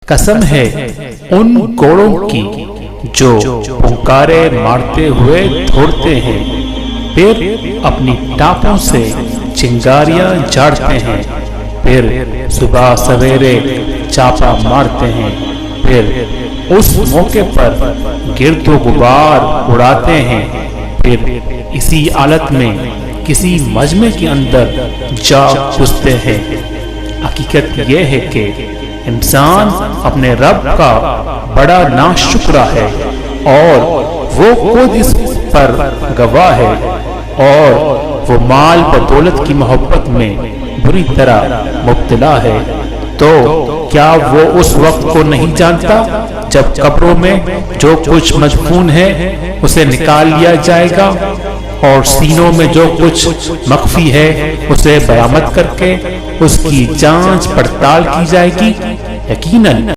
قسم ہے ان گھوڑوں کی جو پکارے مارتے ہوئے دوڑتے ہیں، پھر اپنی ٹانپوں سے چنگاریاں جھاڑتے ہیں، پھر صبح سویرے چاپا مارتے ہیں، پھر اس موقع پر گرد و غبار اڑاتے ہیں، پھر اسی حالت میں کسی مجمع کے اندر جا گھستے ہیں۔ حقیقت یہ ہے کہ انسان اپنے رب کا بڑا ناشکرا ہے اور وہ خود اس پر گواہ ہے، اور وہ مال و دولت کی محبت میں بری طرح مبتلا ہے۔ تو کیا وہ اس وقت کو نہیں جانتا جب قبروں میں جو کچھ مدفون ہے اسے نکال لیا جائے گا، اور سینوں میں جو کچھ مخفی ہے اسے برآمد کر کے اس کی جانچ پڑتال کی جائے گی؟ یقیناً